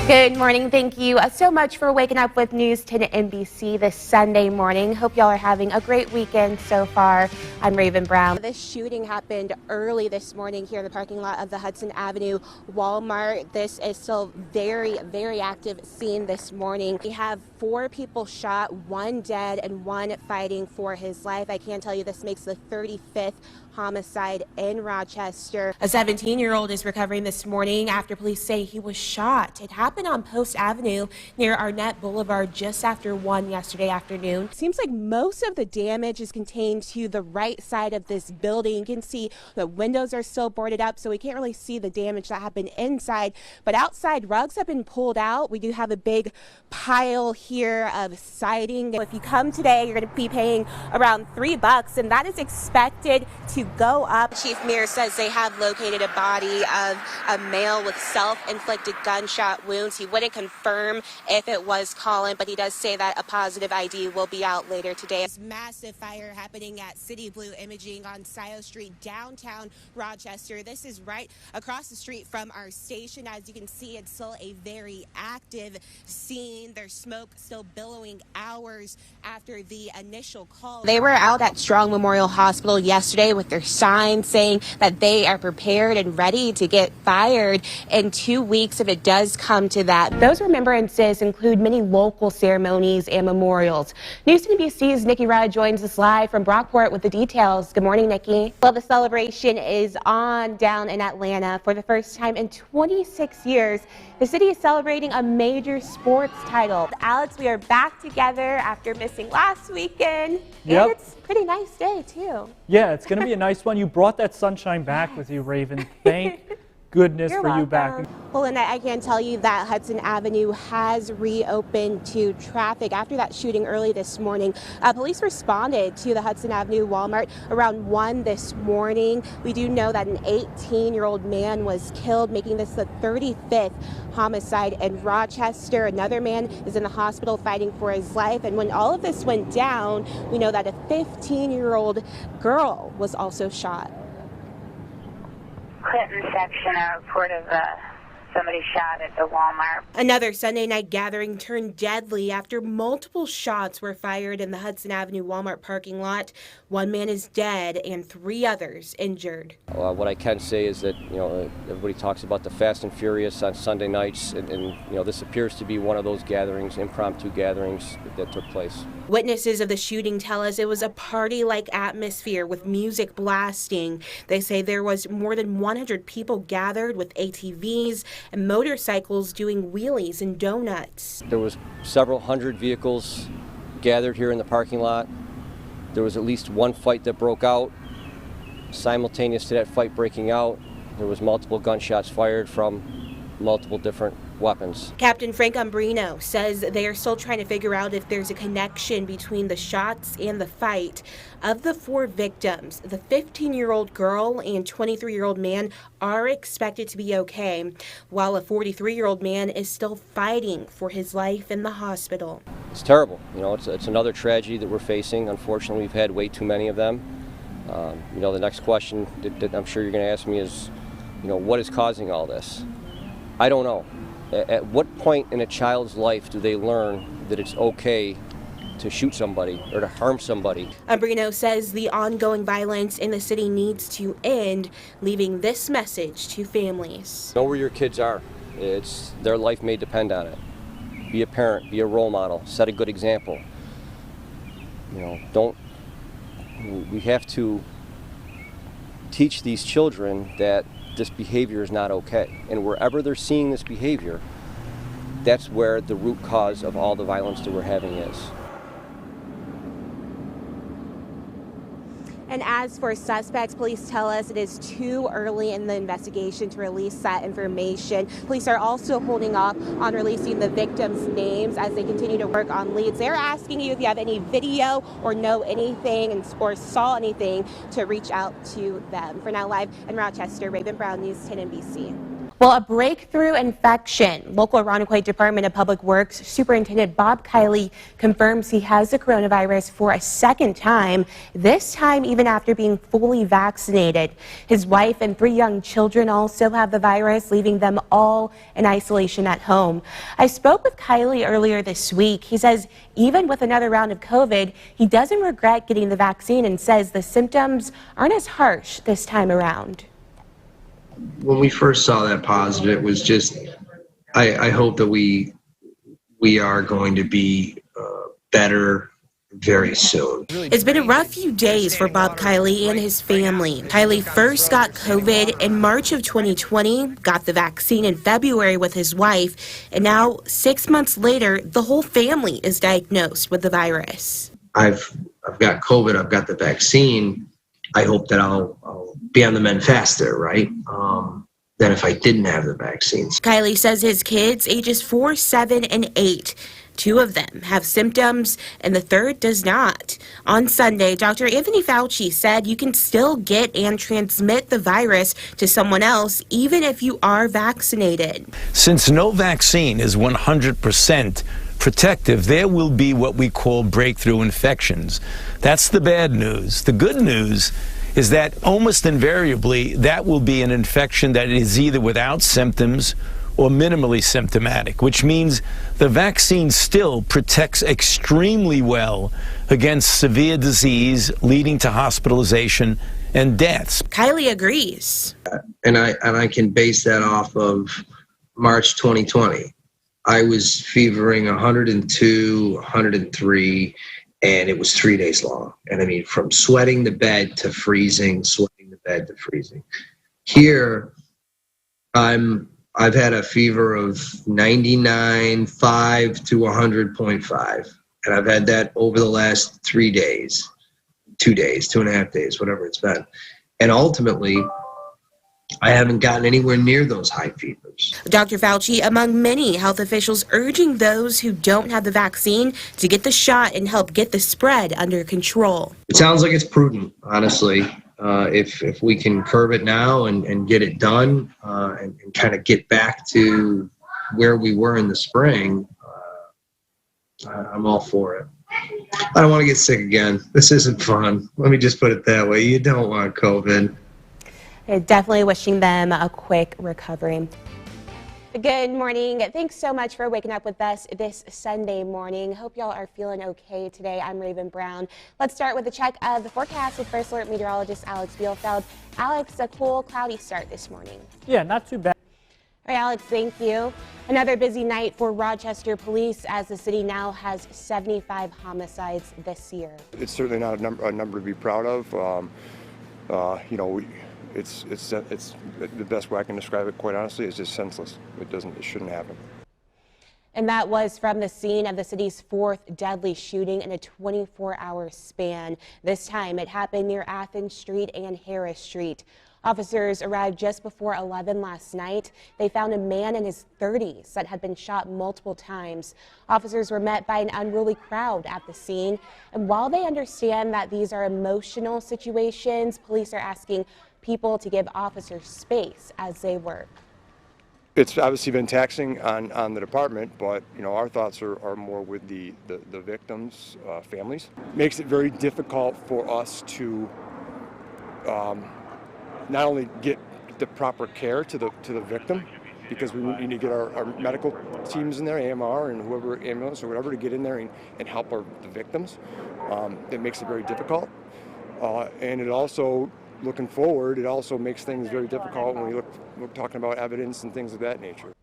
Good morning. Thank you so much for waking up with News 10 NBC this Sunday morning. Hope y'all are having a great weekend so far. I'm Raventiarabrown. This shooting happened early this morning here in the parking lot of the Hudson Avenue Walmart. This is still very active scene this morning. We have 4 people shot, 1 dead and 1 fighting for his life. I can tell you this makes the 35th homicide in Rochester. A 17-year-old is recovering this morning after police say he was shot. It happened on Post Avenue near Arnett Boulevard just after 1 yesterday afternoon. Seems like most of the damage is contained to the right side of this building. You can see the windows are still boarded up, so we can't really see the damage that happened inside. But outside, rugs have been pulled out. We do have a big pile here of siding. If you come today, you're going to be paying around $3, and that is expected to go up. Chief Mears says they have located a body of a male with self-inflicted gunshot wounds. He wouldn't confirm if it was Colin, but he does say that a positive ID will be out later today. This massive fire happening at City Blue Imaging on Scioto Street, downtown Rochester. This is right across the street from our station. As you can see, it's still a very active scene. There's smoke still billowing hours after the initial call. They were out at Strong Memorial Hospital yesterday with their signs saying that they are prepared and ready to get fired in 2 weeks if it does come to that. Those remembrances include many local ceremonies and memorials. News NBC's Nikki Rudd joins us live from Brockport with the details. Good morning, Nikki. Well, the celebration is on down in Atlanta. For the first time in 26 years, the city is celebrating a major sports title. Alex, we are back together after missing last weekend. Yep. And it's a pretty nice day, too. Yeah, it's going to be a nice one. You brought that sunshine back with you, Raven. Thank goodness You're for welcome. you back. Well, and I can tell you that Hudson Avenue has reopened to traffic after that shooting early this morning. Police responded to the Hudson Avenue Walmart around 1 this morning. We do know that an 18-year-old man was killed, making this the 35th homicide in Rochester. Another man is in the hospital fighting for his life. And when all of this went down, we know that a 15-year-old girl was also shot. Clinton section, a report of somebody shot at the Walmart. Another Sunday night gathering turned deadly after multiple shots were fired in the Hudson Avenue Walmart parking lot. 1 man is dead and 3 others injured. What I can say is that, everybody talks about the Fast and Furious on Sunday nights, and this appears to be one of those gatherings, impromptu gatherings that took place. Witnesses of the shooting tell us it was a party-like atmosphere with music blasting. They say there was more than 100 people gathered with ATVs and motorcycles doing wheelies and donuts. There was several hundred vehicles gathered here in the parking lot. There was at least 1 fight that broke out. Simultaneous to that fight breaking out, there was multiple gunshots fired from multiple different weapons. Captain Frank Umbrino says they are still trying to figure out if there's a connection between the shots and the fight. Of the 4 victims, the 15-year-old girl and 23-year-old man are expected to be okay, while a 43-year-old man is still fighting for his life in the hospital. It's terrible. It's another tragedy that we're facing. Unfortunately, we've had way too many of them. The next question that I'm sure you're going to ask me is, what is causing all this? I don't know. At what point in a child's life do they learn that it's okay to shoot somebody or to harm somebody? Umbrino says the ongoing violence in the city needs to end, leaving this message to families. Know where your kids are. Their life may depend on it. Be a parent, be a role model, set a good example. We have to teach these children that this behavior is not okay. And wherever they're seeing this behavior, that's where the root cause of all the violence that we're having is. And as for suspects, police tell us it is too early in the investigation to release that information. Police are also holding off on releasing the victims' names as they continue to work on leads. They're asking you if you have any video or know anything or saw anything to reach out to them. For now, live in Rochester, Raventiarabrown, News 10 NBC. Well, a breakthrough infection. Local Irondequoit Department of Public Works Superintendent Bob Kiley confirms he has the coronavirus for a second time, this time even after being fully vaccinated. His wife and 3 young children also have the virus, leaving them all in isolation at home. I spoke with Kiley earlier this week. He says even with another round of COVID, he doesn't regret getting the vaccine and says the symptoms aren't as harsh this time around. When we first saw that positive, it was just, I hope that we are going to be better very soon. It's been a rough few days for Bob Kiley and his family. Kiley first got COVID in March of 2020, got the vaccine in February with his wife, and now 6 months later, the whole family is diagnosed with the virus. I've got COVID, I've got the vaccine. I hope that I'll be on the mend faster, right? Than if I didn't have the vaccines. Kiley says his kids, ages 4, 7, and 8, 2 of them have symptoms and the third does not. On Sunday, Dr. Anthony Fauci said you can still get and transmit the virus to someone else even if you are vaccinated. Since no vaccine is 100% protective, there will be what we call breakthrough infections. That's the bad news. The good news is that almost invariably that will be an infection that is either without symptoms or minimally symptomatic, which means the vaccine still protects extremely well against severe disease leading to hospitalization and deaths. Kiley agrees. And I can base that off of March 2020. I was fevering 102, 103, and it was 3 days long. And I mean, from sweating the bed to freezing, sweating the bed to freezing. Here, I've had a fever of 99.5 to 100.5. And I've had that over the last 3 days, 2 days, 2.5 days, whatever it's been. And ultimately, I haven't gotten anywhere near those high fevers. Dr. Fauci, among many health officials, urging those who don't have the vaccine to get the shot and help get the spread under control. It sounds like it's prudent, honestly. If we can curb it now and get it done and kind of get back to where we were in the spring, I'm all for it. I don't want to get sick again. This isn't fun. Let me just put it that way. You don't want COVID. Definitely wishing them a quick recovery. Good morning. Thanks so much for waking up with us this Sunday morning. Hope y'all are feeling okay today. I'm Raven Brown. Let's start with a check of the forecast with First Alert meteorologist Alex Bielfeld. Alex, a cool, cloudy start this morning. Yeah, not too bad. All right, Alex, thank you. Another busy night for Rochester police as the city now has 75 homicides this year. It's certainly not a number to be proud of. You know, it's the best way I can describe it, quite honestly. It's just senseless. It shouldn't happen. And that was from the scene of the city's 4th deadly shooting in a 24-hour span. This time it happened near Athens Street and Harris Street. Officers arrived just before 11 last night. They found a man in his 30s that had been shot multiple times. Officers were met by an unruly crowd at the scene. And while they understand that these are emotional situations, police are asking people to give officers space as they work. It's obviously been taxing on the department, but you know, our thoughts are more with the victims' families. Makes it very difficult for us to not only get the proper care to the victim, because we need to get our medical teams in there, AMR and whoever, ambulance or whatever, to get in there and help the victims. It makes it very difficult, and it also, looking forward, it also makes things very difficult when we look talking about evidence and things of that nature.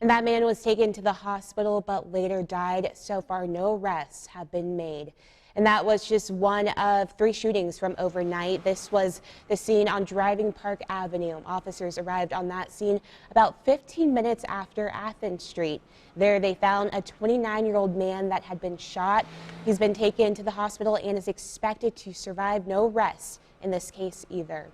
And that man was taken to the hospital but later died. So far, no arrests have been made. And that was just one of 3 shootings from overnight. This was the scene on Driving Park Avenue. Officers arrived on that scene about 15 minutes after Athens Street. There they found a 29-year-old man that had been shot. He's been taken to the hospital and is expected to survive. No arrests in this case either.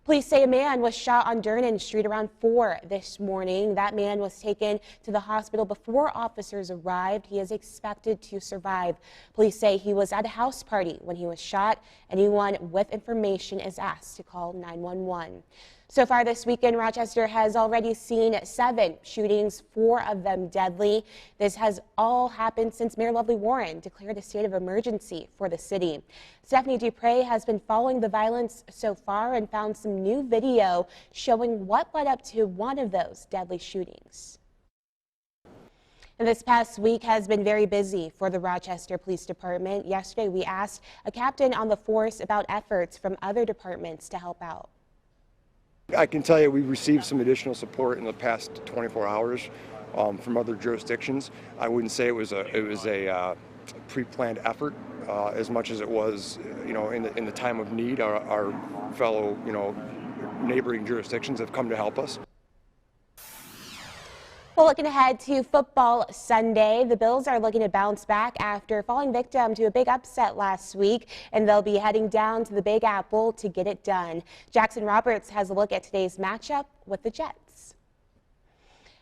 Police say a man was shot on Durnan Street around 4 this morning. That man was taken to the hospital before officers arrived. He is expected to survive. Police say he was at a house party when he was shot. Anyone with information is asked to call 911. So far this weekend, Rochester has already seen 7 shootings, 4 of them deadly. This has all happened since Mayor Lovely Warren declared a state of emergency for the city. Stephanie Dupre has been following the violence so far and found some new video showing what led up to one of those deadly shootings. And this past week has been very busy for the Rochester Police Department. Yesterday, we asked a captain on the force about efforts from other departments to help out. I can tell you we received some additional support in the past 24 hours from other jurisdictions. I wouldn't say it was a pre-planned effort as much as it was, in the time of need. Our fellow, neighboring jurisdictions have come to help us. Well, looking ahead to football Sunday, the Bills are looking to bounce back after falling victim to a big upset last week, and they'll be heading down to the Big Apple to get it done. Jackson Roberts has a look at today's matchup with the Jets.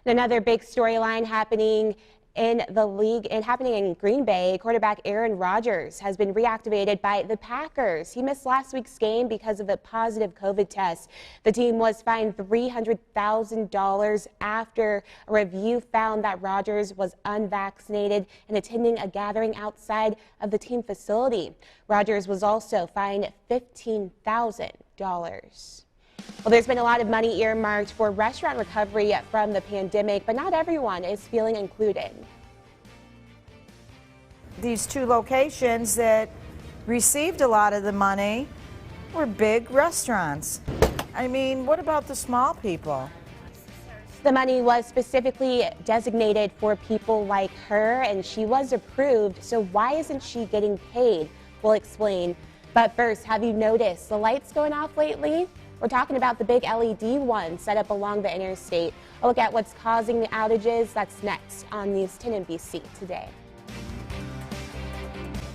And another big storyline happening in the league and happening in Green Bay, quarterback Aaron Rodgers has been reactivated by the Packers. He missed last week's game because of a positive COVID test. The team was fined $300,000 after a review found that Rodgers was unvaccinated and attending a gathering outside of the team facility. Rodgers was also fined $15,000. Well, there's been a lot of money earmarked for restaurant recovery from the pandemic, but not everyone is feeling included. These 2 locations that received a lot of the money were big restaurants. I mean, what about the small people? The money was specifically designated for people like her, and she was approved, so why isn't she getting paid? We'll explain. But first, have you noticed the lights going off lately? We're talking about the big LED one set up along the interstate. A look at what's causing the outages. That's next on News 10 NBC today.